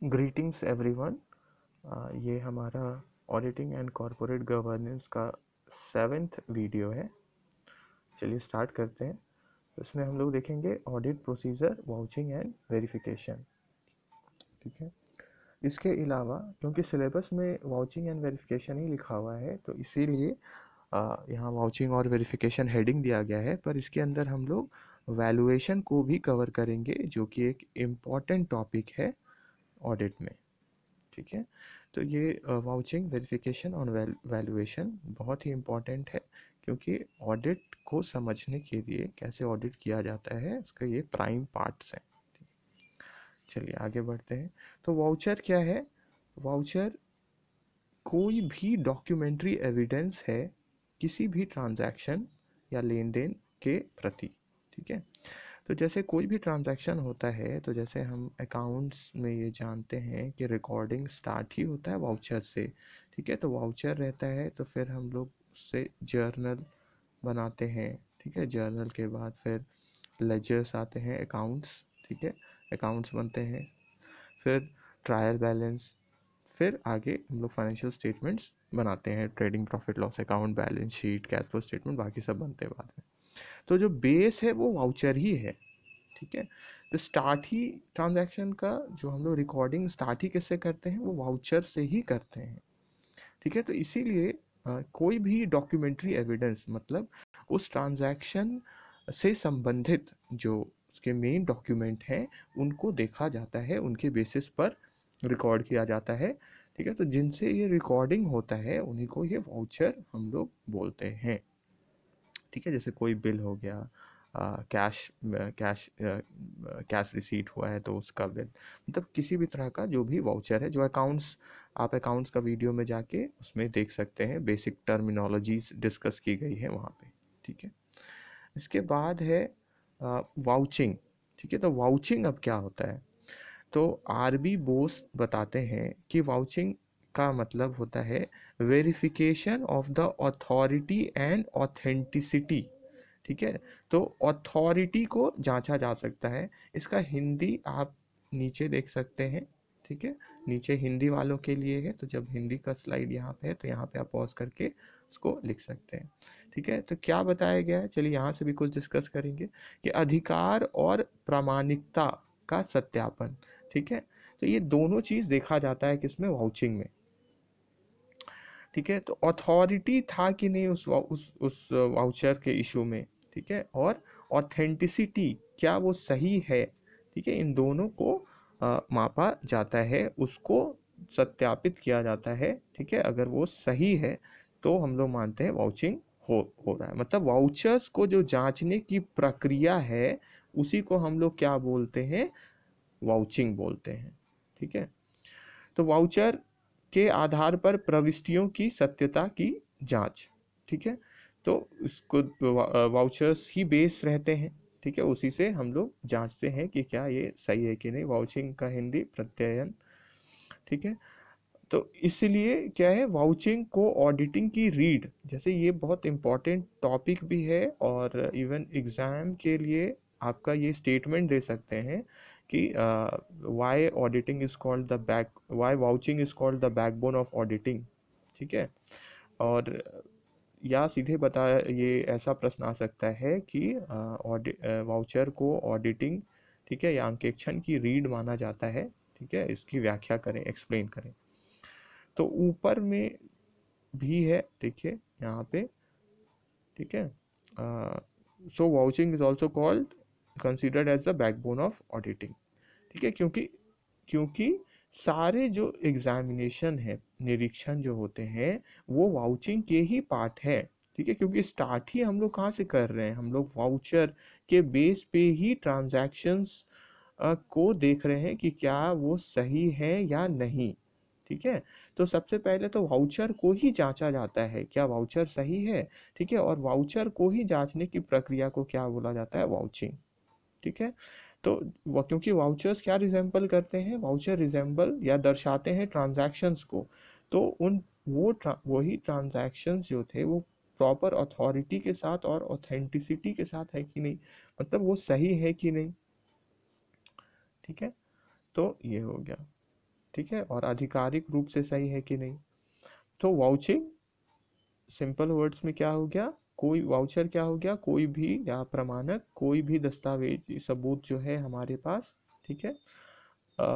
Greetings everyone. ये हमारा auditing and corporate governance का 7th वीडियो है। चलिए स्टार्ट करते हैं। इसमें हम लोग देखेंगे audit procedure, vouching and verification. ठीक है। इसके अलावा क्योंकि सिलेबस में वाउचिंग एंड वेरिफिकेशन ही लिखा हुआ है तो इसीलिए यहाँ वाउचिंग और वेरिफिकेशन हेडिंग दिया गया है, पर इसके अंदर हम लोग वैल्यूएशन को भी कवर करेंगे जो कि एक इम्पॉर्टेंट टॉपिक है ऑडिट में। ठीक है। तो ये वाउचिंग, वेरिफिकेशन और वैल्यूएशन बहुत ही इम्पॉर्टेंट है क्योंकि ऑडिट को समझने के लिए कैसे ऑडिट किया जाता है इसका ये प्राइम पार्ट्स हैं। चलिए आगे बढ़ते हैं। तो वाउचर क्या है? वाउचर कोई भी डॉक्यूमेंट्री एविडेंस है किसी भी ट्रांजैक्शन या लेन देन के प्रति। ठीक है। तो जैसे कोई भी ट्रांजैक्शन होता है तो जैसे हम अकाउंट्स में ये जानते हैं कि रिकॉर्डिंग स्टार्ट ही होता है वाउचर से। ठीक है। तो वाउचर रहता है तो फिर हम लोग उससे जर्नल बनाते हैं। ठीक है। जर्नल के बाद फिर लेजर्स आते हैं, अकाउंट्स। ठीक है। अकाउंट्स बनते हैं, फिर ट्रायल बैलेंस, फिर आगे हम लोग फाइनेंशियल स्टेटमेंट्स बनाते हैं, trading profit loss account, balance sheet, cash flow statement, बाकी सब बनते हैं बाद में। तो जो बेस है वो वाउचर ही है। ठीक है। तो स्टार्ट ही ट्रांजैक्शन का जो हम लोग रिकॉर्डिंग स्टार्ट ही किससे करते हैं, वो वाउचर से ही करते हैं। ठीक है। तो इसीलिए कोई भी डॉक्यूमेंट्री एविडेंस मतलब उस ट्रांजैक्शन से संबंधित जो उसके मेन डॉक्यूमेंट हैं उनको देखा जाता है, उनके बेसिस पर रिकॉर्ड किया जाता है। ठीक है। तो जिनसे ये रिकॉर्डिंग होता है उन्हीं को ये वाउचर हम लोग बोलते हैं। ठीक है। जैसे कोई बिल हो गया, कैश कैश कैश रिसीट हुआ है तो उसका बिल, मतलब किसी भी तरह का जो भी वाउचर है, जो अकाउंट्स, आप अकाउंट्स का वीडियो में जाके उसमें देख सकते हैं, बेसिक टर्मिनोलॉजीज डिस्कस की गई है वहाँ पे। ठीक है। इसके बाद है वाउचिंग। ठीक है। तो वाउचिंग अब क्या होता है? तो आरबी बोस बताते हैं कि वाउचिंग का मतलब होता है verification of the authority and authenticity. ठीक है। तो अथॉरिटी को जांचा जा सकता है। इसका हिंदी आप नीचे देख सकते हैं। ठीक है। नीचे हिंदी वालों के लिए है, तो जब हिंदी का स्लाइड यहाँ पे है तो यहाँ पे आप पॉज करके उसको लिख सकते हैं। ठीक है। तो क्या बताया गया है, चलिए यहाँ से भी कुछ डिस्कस करेंगे कि अधिकार और प्रामाणिकता का सत्यापन। ठीक है। तो ये दोनों चीज देखा जाता है किसमें, वाउचिंग में। ठीक है। तो अथॉरिटी था कि नहीं उस वाउचर के इशू में। ठीक है। और ऑथेंटिसिटी, क्या वो सही है। ठीक है। इन दोनों को मापा जाता है, उसको सत्यापित किया जाता है। ठीक है। अगर वो सही है तो हम लोग मानते हैं वाउचिंग हो रहा है। मतलब वाउचर्स को जो जांचने की प्रक्रिया है उसी को हम लोग क्या बोलते हैं, वाउचिंग बोलते हैं। ठीक है। तो वाउचर के आधार पर प्रविष्टियों की सत्यता की जांच। ठीक है। तो इसको वाउचर्स ही बेस रहते हैं। ठीक है। उसी से हम लोग जांचते हैं कि क्या ये सही है कि नहीं। वाउचिंग का हिंदी प्रत्ययन। ठीक है। तो इसलिए क्या है, वाउचिंग को ऑडिटिंग की रीड, जैसे ये बहुत इंपॉर्टेंट टॉपिक भी है और इवन एग्जाम के लिए आपका ये स्टेटमेंट दे सकते हैं कि why auditing is called the back, why vouching is called the backbone of auditing. ठीक है। और या सीधे बता, ये ऐसा प्रश्न आ सकता है कि वाउचर को ऑडिटिंग, ठीक है, या अंकेक्षण की रीड माना जाता है। ठीक है। इसकी व्याख्या करें, एक्सप्लेन करें। तो ऊपर में भी है, देखिए यहाँ पे। ठीक है। So vouching is also called, considered as the backbone of auditing. ठीक है। क्योंकि क्योंकि सारे जो एग्जामिनेशन है, निरीक्षण जो होते हैं, वो वाउचिंग के ही पार्ट है। ठीक है। क्योंकि स्टार्ट ही हम लोग कहाँ से कर रहे हैं, हम लोग वाउचर के बेस पे ही ट्रांजैक्शंस को देख रहे हैं कि क्या वो सही है या नहीं। ठीक है। तो सबसे पहले तो वाउचर को ही जांचा जाता है, क्या वाउचर सही है। ठीक है। और वाउचर को ही जांचने की प्रक्रिया को क्या बोला जाता है, वाउचिंग। ठीक है। तो क्योंकि वाउचर्स क्या रिजेंबल करते हैं, वाउचर रिजेंबल या दर्शाते हैं ट्रांजैक्शंस को। तो उन वही ट्रांजैक्शंस जो थे वो प्रॉपर अथॉरिटी के साथ और ऑथेंटिसिटी के साथ है कि नहीं, मतलब वो सही है कि नहीं। ठीक है। तो ये हो गया। ठीक है, और आधिकारिक रूप से सही है कि नहीं। तो वाउचिंग सिंपल वर्ड्स में क्या हो गया, कोई वाउचर क्या हो गया, कोई भी या प्रमाणक कोई भी दस्तावेज सबूत जो है हमारे पास, ठीक है।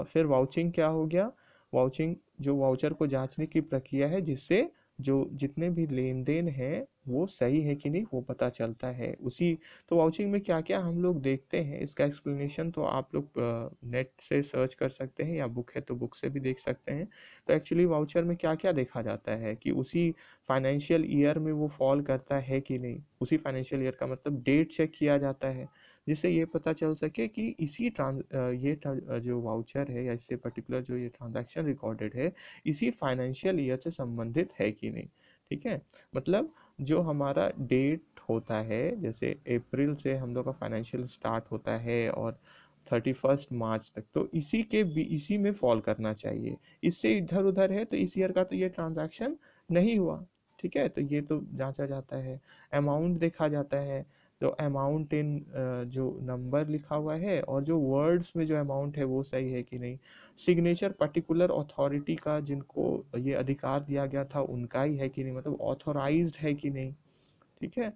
फिर वाउचिंग क्या हो गया, वाउचिंग जो वाउचर को जांचने की प्रक्रिया है जिससे जो जितने भी लेन देन है वो सही है कि नहीं वो पता चलता है उसी। तो वाउचिंग में क्या क्या हम लोग देखते हैं, इसका एक्सप्लेनेशन तो आप लोग नेट से सर्च कर सकते हैं या बुक है तो बुक से भी देख सकते हैं। तो एक्चुअली वाउचर में क्या क्या देखा जाता है कि उसी फाइनेंशियल ईयर में वो फॉल करता है कि नहीं, उसी फाइनेंशियल ईयर का मतलब डेट चेक किया जाता है जिससे ये पता चल सके कि जो वाउचर है या इससे पर्टिकुलर जो ये ट्रांजैक्शन रिकॉर्डेड है इसी फाइनेंशियल ईयर से संबंधित है कि नहीं। ठीक है, मतलब जो हमारा डेट होता है जैसे अप्रैल से हम लोग का फाइनेंशियल स्टार्ट होता है और 31 मार्च तक, तो इसी में फॉल करना चाहिए। इससे इधर उधर है तो इस ईयर का तो ये ट्रांजैक्शन नहीं हुआ। ठीक है, तो ये तो जांचा जाता है। अमाउंट देखा जाता है, जो अमाउंट इन जो नंबर लिखा हुआ है और जो वर्ड्स में जो अमाउंट है वो सही है कि नहीं। सिग्नेचर पर्टिकुलर अथॉरिटी का जिनको ये अधिकार दिया गया था उनका ही है कि नहीं, मतलब ऑथोराइज्ड है कि नहीं। ठीक है,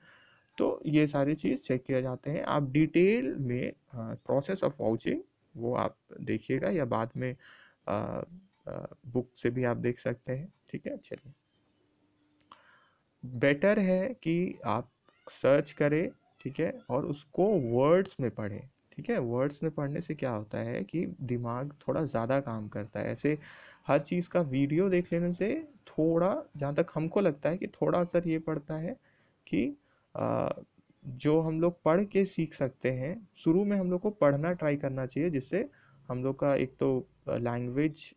तो ये सारी चीज़ चेक किए जाते हैं। आप डिटेल में प्रोसेस ऑफ वाउचिंग वो आप देखिएगा या बाद में बुक से भी आप देख सकते हैं। ठीक है, चलिए, बेटर है कि आप सर्च करें, ठीक है, और उसको वर्ड्स में पढ़ें। ठीक है, वर्ड्स में पढ़ने से क्या होता है कि दिमाग थोड़ा ज़्यादा काम करता है। ऐसे हर चीज़ का वीडियो देख लेने से थोड़ा, जहाँ तक हमको लगता है कि थोड़ा असर ये पड़ता है कि जो हम लोग पढ़ के सीख सकते हैं, शुरू में हम लोग को पढ़ना ट्राई करना चाहिए जिससे हम लोग का एक तो लैंग्वेज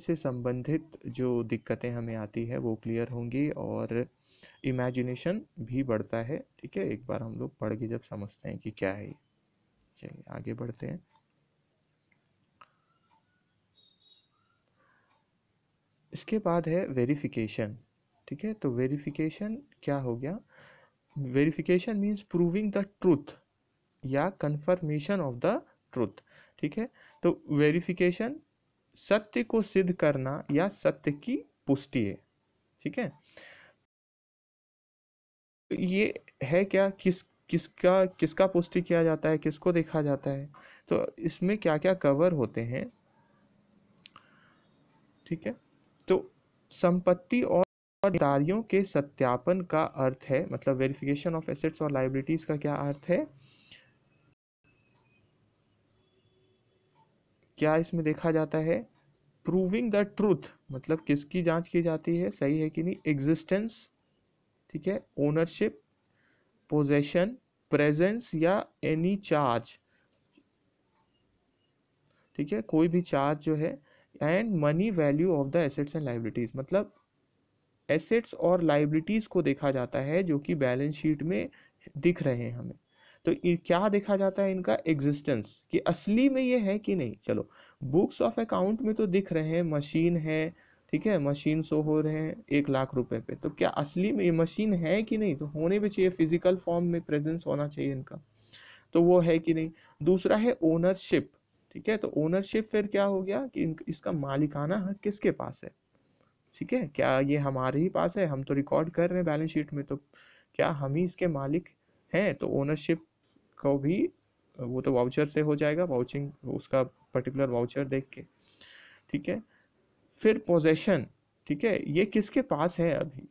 से संबंधित जो दिक्कतें हमें आती है वो क्लियर होंगी और इमेजिनेशन भी बढ़ता है। ठीक है, एक बार हम लोग पढ़ के जब समझते हैं कि क्या है। चलिए आगे बढ़ते हैं। इसके बाद है वेरिफिकेशन। ठीक है, तो वेरिफिकेशन क्या हो गया, verification means proving the truth या कंफर्मेशन ऑफ द ट्रूथ। ठीक है, तो वेरिफिकेशन सत्य को सिद्ध करना या सत्य की पुष्टि है। ठीक है, ये है क्या, किसका पुष्टि किया जाता है, किसको देखा जाता है, तो इसमें क्या क्या कवर होते हैं। ठीक है, तो संपत्ति और दायित्वों के सत्यापन का अर्थ है, मतलब वेरिफिकेशन ऑफ एसेट्स और लायबिलिटीज का क्या अर्थ है, क्या इसमें देखा जाता है, प्रूविंग द ट्रूथ, मतलब किसकी जांच की जाती है, सही है कि नहीं, एग्जिस्टेंस, ठीक है, ओनरशिप, पोजेशन, प्रेजेंस या एनी चार्ज। ठीक है, कोई भी चार्ज जो है, and money value of the assets and liabilities, मतलब एसेट्स और लाइबिलिटीज को देखा जाता है जो कि बैलेंस शीट में दिख रहे हैं हमें। तो क्या देखा जाता है, इनका एग्जिस्टेंस, कि असली में ये है कि नहीं। चलो, बुक्स ऑफ अकाउंट में तो दिख रहे हैं, मशीन है, ठीक है, मशीन शो हो रहे हैं 1 लाख रुपए पे, तो क्या असली में ये मशीन है कि नहीं, तो होने भी चाहिए, फिजिकल फॉर्म में प्रेजेंस होना चाहिए इनका, तो वो है कि नहीं। दूसरा है ओनरशिप। ठीक है, तो ओनरशिप फिर क्या हो गया कि इसका मालिकाना हक किसके पास है। ठीक है, क्या ये हमारे ही पास है, हम तो रिकॉर्ड कर रहे हैं बैलेंस शीट में, तो क्या हम ही इसके मालिक हैं, तो ओनरशिप को भी वो तो वाउचर से हो जाएगा, वाउचिंग उसका पर्टिकुलर वाउचर देख के। ठीक है, फिर पोजेशन, ठीक है, ये किसके पास है अभी।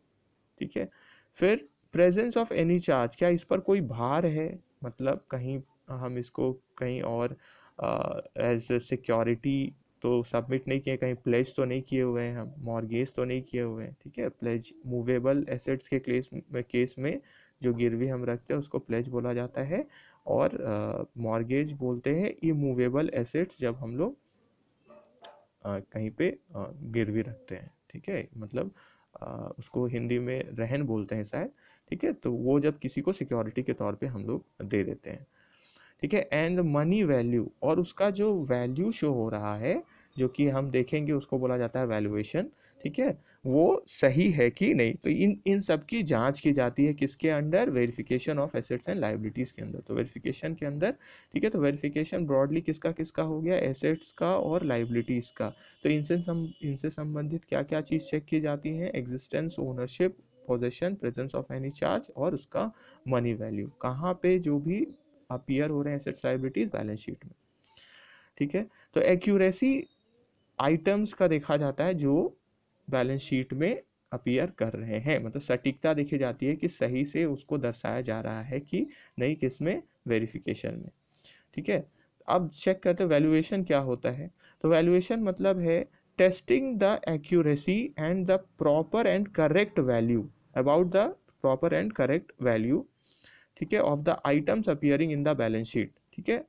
ठीक है, फिर प्रेजेंस ऑफ एनी चार्ज, क्या इस पर कोई भार है, मतलब कहीं हम इसको कहीं और एज सिक्योरिटी तो सबमिट नहीं किए, कहीं प्लेज तो नहीं किए हुए हैं, हम मॉर्गेज तो नहीं किए हुए हैं। ठीक है, प्लेज मूवेबल एसेट्स के केस में जो गिरवी हम रखते हैं उसको प्लेज बोला जाता है, और मॉर्गेज बोलते हैं इमूवेबल एसेट्स जब हम लोग कहीं पे गिरवी रखते हैं। ठीक है, मतलब उसको हिंदी में रहन बोलते हैं शायद। ठीक है, तो वो जब किसी को सिक्योरिटी के तौर पे हम लोग दे देते हैं। ठीक है, एंड मनी वैल्यू, और उसका जो वैल्यू शो हो रहा है जो कि हम देखेंगे उसको बोला जाता है वैल्यूएशन। ठीक है, वो सही है कि नहीं। तो इन सब की जांच की जाती है किसके under, verification of assets and liabilities के अंदर। तो वेरिफिकेशन के अंदर, ठीक है, तो वेरिफिकेशन ब्रॉडली किसका किसका हो गया, एसेट्स का और लायबिलिटीज का। तो इनसे संबंधित क्या क्या चीज चेक की जाती है, existence, ownership, possession, presence of any charge और उसका मनी वैल्यू, कहाँ पे जो भी अपीयर हो रहे हैं एसेट्स लायबिलिटीज बैलेंस शीट में। ठीक है, तो एक्यूरेसी आइटम्स का देखा जाता है जो बैलेंस शीट में अपीयर कर रहे हैं, मतलब सटीकता देखी जाती है कि सही से उसको दर्शाया जा रहा है कि नहीं, किस में, वेरिफिकेशन में। ठीक है, अब चेक करते हैं वैल्यूएशन क्या होता है। तो वैल्यूएशन मतलब है testing the accuracy and the proper and correct value, about the proper and correct value, ठीक है, of the items appearing in the balance sheet. ठीक है,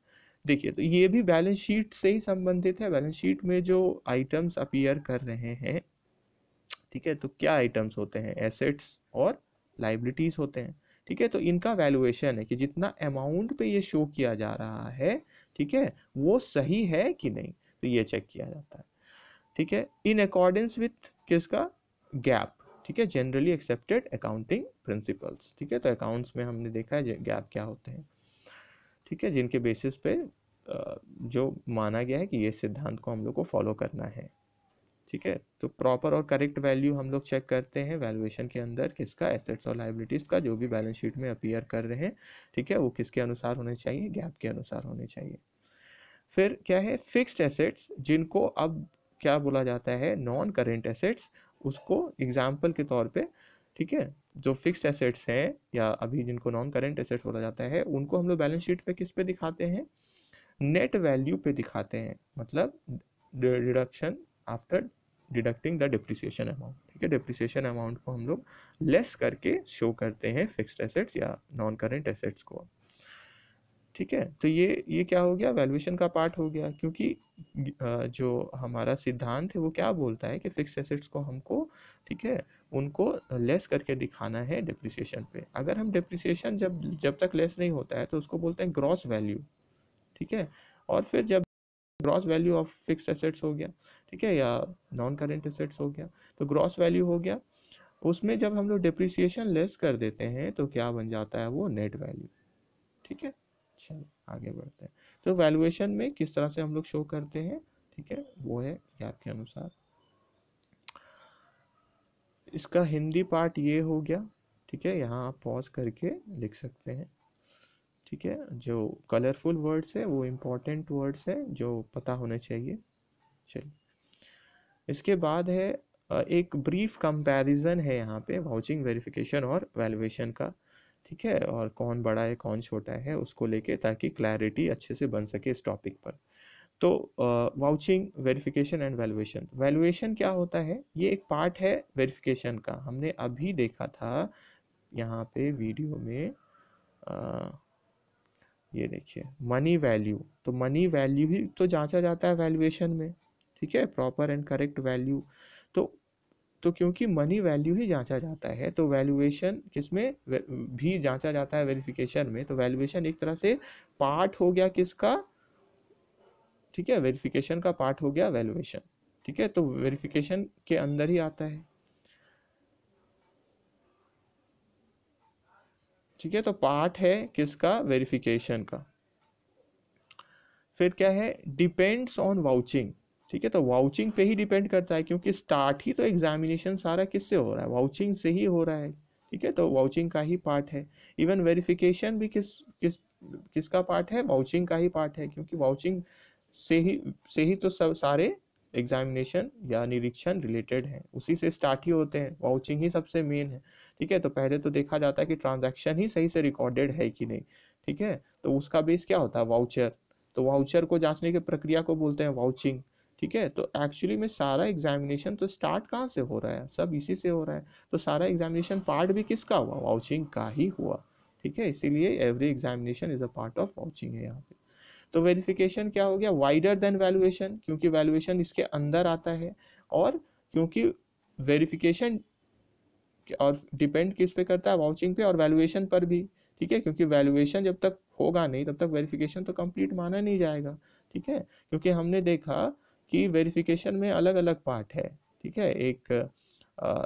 देखिए तो ये भी बैलेंस शीट से ही संबंधित है। बैलेंस शीट में जो आइटम्स अपीयर कर रहे हैं, ठीक है, तो क्या आइटम्स होते हैं, एसेट्स और लाइबिलिटीज होते हैं। ठीक है, तो इनका वैल्यूएशन है कि जितना अमाउंट पे ये शो किया जा रहा है, ठीक है, वो सही है कि नहीं, तो ये चेक किया जाता है। ठीक है, इन अकॉर्डेंस विथ किसका, गैप। ठीक है, जनरली एक्सेप्टेड अकाउंटिंग प्रिंसिपल्स। ठीक है, तो अकाउंट्स में हमने देखा है गैप क्या होते हैं। ठीक है, जिनके बेसिस पे जो माना गया है कि ये सिद्धांत को हम लोग को फॉलो करना है। ठीक है, तो प्रॉपर और करेक्ट वैल्यू हम लोग चेक करते हैं वैल्यूएशन के अंदर, किसका, एसेट्स और लायबिलिटीज का, जो भी बैलेंस शीट में अपीयर कर रहे हैं। ठीक है, वो किसके अनुसार होने चाहिए, गैप के अनुसार होने चाहिए। फिर क्या है, फिक्स्ड एसेट्स, जिनको अब क्या बोला जाता है, नॉन करेंट एसेट्स, उसको एग्जाम्पल के तौर पे, ठीक है, जो फिक्स्ड एसेट्स हैं या अभी जिनको नॉन करेंट एसेट्स बोला जाता है, उनको हम लोग बैलेंस शीट पे किस पे दिखाते हैं, नेट वैल्यू पे दिखाते हैं, मतलब deduction after deducting the depreciation amount. ठीक है, डिप्रिसिएशन अमाउंट को हम लोग लेस करके शो करते हैं फिक्स्ड एसेट्स या नॉन करेंट एसेट्स को। ठीक है, तो ये क्या हो गया, वैल्यूएशन का पार्ट हो गया, क्योंकि जो हमारा सिद्धांत है वो क्या बोलता है कि फिक्स्ड एसेट्स को हमको, ठीक है, उनको लेस करके दिखाना है डिप्रिसिएशन पे। अगर हम डिप्रिसिएशन जब जब तक लेस नहीं होता है तो उसको बोलते हैं ग्रॉस वैल्यू। ठीक है, और फिर जब gross value of fixed assets हो गया, ठीक है, या नॉन करेंट एसेट्स हो गया, तो ग्रॉस वैल्यू हो गया, उसमें जब हम लोग डिप्रिसिएशन लेस कर देते हैं तो क्या बन जाता है, वो नेट वैल्यू। ठीक है, चलो आगे बढ़ते हैं। तो वैल्यूएशन में किस तरह से हम लोग शो करते हैं, ठीक है, वो है गैप के अनुसार। इसका हिंदी पार्ट ये हो गया। ठीक है, यहाँ आप पॉज करके लिख सकते हैं। ठीक है, जो कलरफुल वर्ड्स है वो इम्पोर्टेंट वर्ड्स है जो पता होने चाहिए। चलिए, इसके बाद है एक ब्रीफ कंपैरिजन है यहाँ पे वाउचिंग, वेरिफिकेशन और वैल्यूएशन का। ठीक है, और कौन बड़ा है कौन छोटा है उसको लेके, ताकि क्लैरिटी अच्छे से बन सके इस टॉपिक पर। तो vouching, verification and valuation. Valuation क्या होता है, ये एक पार्ट है वेरिफिकेशन का। हमने अभी देखा था यहाँ पे वीडियो में, ये देखिए मनी वैल्यू। तो मनी वैल्यू ही तो जांचा जाता है वैल्यूएशन में। ठीक है, प्रॉपर एंड करेक्ट वैल्यू। तो क्योंकि मनी वैल्यू ही जांचा जाता है, तो वैल्यूएशन किसमें भी जांचा जाता है, वेरिफिकेशन में। तो वैल्यूएशन एक तरह से पार्ट हो गया किसका, ठीक है, वेरिफिकेशन का पार्ट हो गया वैल्यूएशन। ठीक है, तो वेरिफिकेशन के अंदर ही आता है। ठीक है, तो पार्ट है किसका, वेरिफिकेशन का। फिर क्या है, डिपेंड्स ऑन वाउचिंग। ठीक है, तो वाउचिंग पे ही डिपेंड करता है, क्योंकि स्टार्ट ही तो एग्जामिनेशन सारा किससे हो रहा है, वाउचिंग से ही हो रहा है। ठीक है, तो वाउचिंग का ही पार्ट है। इवन वेरिफिकेशन भी किस किस किसका पार्ट है, वाउचिंग का ही पार्ट है, क्योंकि वाउचिंग से ही तो सब सारे एग्जामिनेशन या निरीक्षण रिलेटेड हैं, उसी से स्टार्ट ही होते हैं, वाउचिंग ही सबसे मेन है। ठीक है, तो पहले तो देखा जाता है कि ट्रांजैक्शन ही सही से रिकॉर्डेड है कि नहीं। ठीक है, तो उसका बेस क्या होता है, वाउचर। तो वाउचर को जांचने की प्रक्रिया को बोलते हैं वाउचिंग। ठीक है, तो एक्चुअली में सारा एग्जामिनेशन तो स्टार्ट कहाँ से हो रहा है, सब इसी से हो रहा है। तो सारा एग्जामिनेशन पार्ट भी किसका हुआ, वाउचिंग का ही हुआ। ठीक है, इसीलिए every examination is a part of vouching है यहाँ पे। तो वेरिफिकेशन क्या हो गया, वाइडर देन वैल्यूएशन, क्योंकि वैल्यूएशन इसके अंदर आता है, और क्योंकि वेरिफिकेशन और डिपेंड किस पे करता है, वाउचिंग पे और वैल्यूएशन पर भी। ठीक है, क्योंकि वैल्यूएशन जब तक होगा नहीं तब तक वेरिफिकेशन तो कंप्लीट माना नहीं जाएगा। ठीक है, क्योंकि हमने देखा कि वेरिफिकेशन में अलग अलग पार्ट है। ठीक है, एक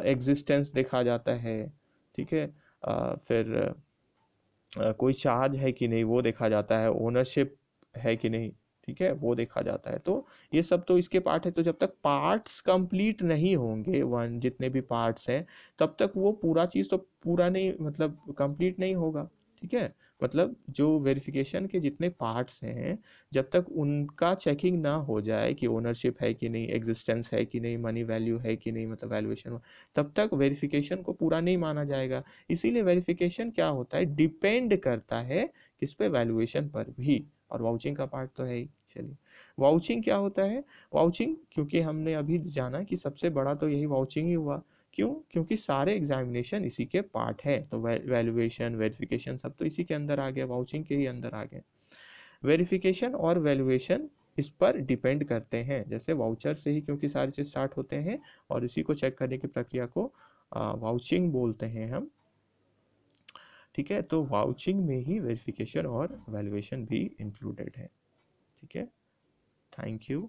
एग्जिस्टेंस देखा जाता है, ठीक है, फिर कोई चार्ज है कि नहीं वो देखा जाता है, ओनरशिप है कि नहीं, ठीक है, वो देखा जाता है। तो ये सब तो इसके पार्ट है। तो जब तक पार्ट्स कंप्लीट नहीं होंगे, वन जितने भी पार्ट्स हैं, तब तक वो पूरा चीज़ तो पूरा नहीं, मतलब कंप्लीट नहीं होगा, ठीक है। मतलब जो वेरिफिकेशन के जितने पार्ट्स हैं, जब तक उनका चेकिंग ना हो जाए कि ओनरशिप है कि नहीं, एग्जिस्टेंस है कि नहीं, मनी वैल्यू है कि नहीं, मतलब वैल्यूएशन, तब तक वेरिफिकेशन को पूरा नहीं माना जाएगा। इसीलिए वेरिफिकेशन क्या होता है, डिपेंड करता है किस पे, वैल्यूएशन पर भी। और वाउचिंग का पार्ट तो है ही। चलिए, वाउचिंग क्या होता है। वाउचिंग, क्योंकि हमने अभी जाना कि सबसे बड़ा तो यही वाउचिंग ही हुआ। क्यों? क्योंकि सारे एग्जामिनेशन इसी के पार्ट है। तो वैल्यूएशन, वेरिफिकेशन सब तो इसी के अंदर आ गया, वाउचिंग के ही अंदर आ गए। वेरिफिकेशन और वैल्यूएशन इस पर डिपेंड करते हैं। जैसे वाउचर से ही क्योंकि सारी चीज स्टार्ट होते हैं, और इसी को चेक करने की प्रक्रिया को वाउचिंग बोलते हैं हम, ठीक है। तो वाउचिंग में ही वेरिफिकेशन और वैल्यूएशन भी इंक्लूडेड है, ठीक है। Thank you.